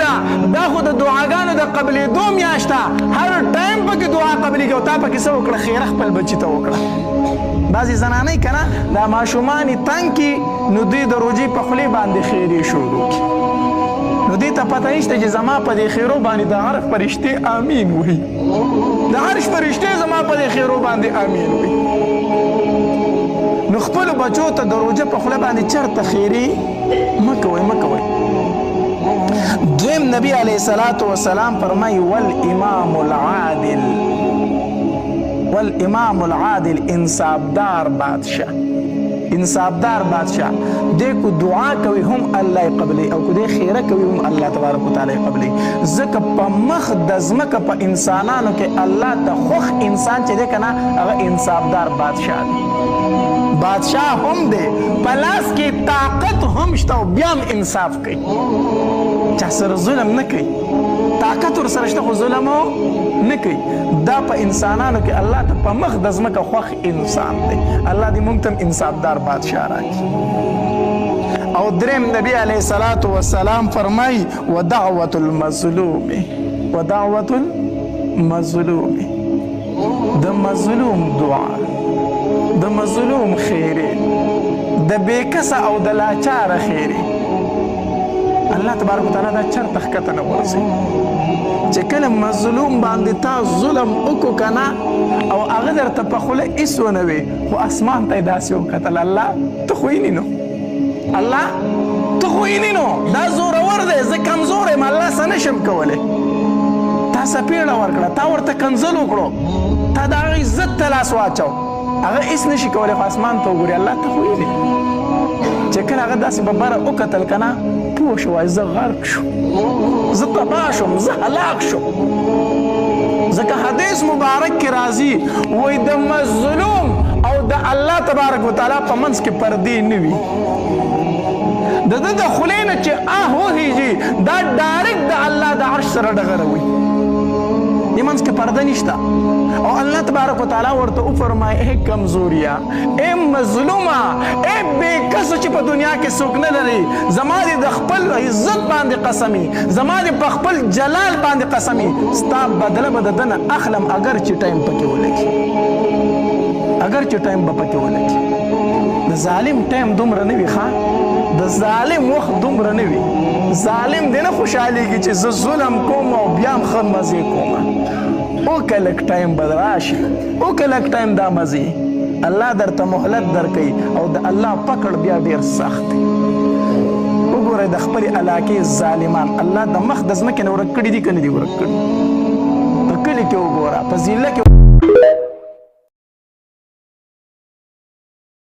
ده دا خو د دعاګانو د قبلېدو میاشت ده هر ټایم پکې دعا قبلېږي او تا پکې څه وکړه خیره خپل بچي ته وکړه بعضې زنانۍ که نه دا ماشومان یې تنګ کي نو دوی د روژې په خولې باندې خیرې شروع کړي نو دې ته پته نشته چې زما په دې خیرو باندې د عرش فرشتې امین وایي د عرش فرشتې زما په دې خیرو باندې امین وایي نو خپلو بچو ته د روژه په خوله باندې چرته خیرې مه کوئ مه کوئ دویم نبی علیه الصلاة والسلام فرمایي والامام العادل انصافدار بادشاه انصافدار بادشاه دې کو دعا کوي هم الله یې قبلوي او کو دې خیره کوي هم الله تبارک وتعالی یې قبلوي ځکه په مخ د ځمکه په انسانانو کې الله ته خوښ انسان چې دی که نه هغه انصافدار بادشاه دی بادشاه هم دی په لاس کې طاقت هم شته او بیا هم انصاف کوي چا سره ظلم نه کوي طاقت ورسره شته خو ظلم نه کوي دا په انسانانو کې الله ته په مخ د ځمکه خوښ انسان دی الله دې موږ ته انصافدار بادشاه راکړي او دریم نبی علیه الصلاة والسلام فرمایي ودعوة المظلوم د مظلوم دعا د مظلوم خیرې د بېکسه او د لاچاره خیرې الله تبارک وتعالی دا چرته ښکته نه ورځي چې کله مظلوم باندې تا ظلم وکړو که نه او هغه درته په خوله هېڅ ونه وي خو اسمان ته یې داسې وکتل الله ته خو ویني نو الله ته خو ویني نو دا زورور دی زه کمزور یم الله څه نشم کولی تا څپېړه ورکړه تا ورته کنځل وکړو تا د هغه عزت ته لاس واچو هغه هېڅ نشي کولی خو اسمان ته وګوري الله ته خو ویني چې کله هغه داسې په بره وکتل که نه پوه شو وایي زه غرق شو زه تباه شم زه هلاک شم ځکه حدیث مبارک کې راځي وایي د مظلوم او د الله تبارک وتعالی په منځ کې پردې نه وي د ده د خولې نه چې وخېږي دا ډایرکټ د الله د عرش سره ډغروي دې منځ کې پرده نشته او الله تبارک وتعالی ورته وفرمایي ای کمزوریا ای مظلومه ای بېکسه چې په دنیا کې څوک نه لري زما دې د خپل عزت باندې قسمي زما دې په خپل جلال باندې قسمي ستا بدله به د ده نه اخلم اگر چې ټایم پکې ولګي د ظالم ټایم دومره نه وي ښه د ظالم وخت دومره نه وي ظالم دې نه خوشحالېږي چې زه ظلم کوم او بیا هم ښه مزې کومه اوکه لږ ټایم به راشي اوکه لږ ټایم دا مزې الله درته مهلت درکوي او د الله پکړ بیا ډېر سخت دی وګورئ د خپلې علاقې ظالمان الله د مخ د ځمکې نه ورک کړي دي که نه دي ورک کړي په کلي کې وګوره په ضلع کې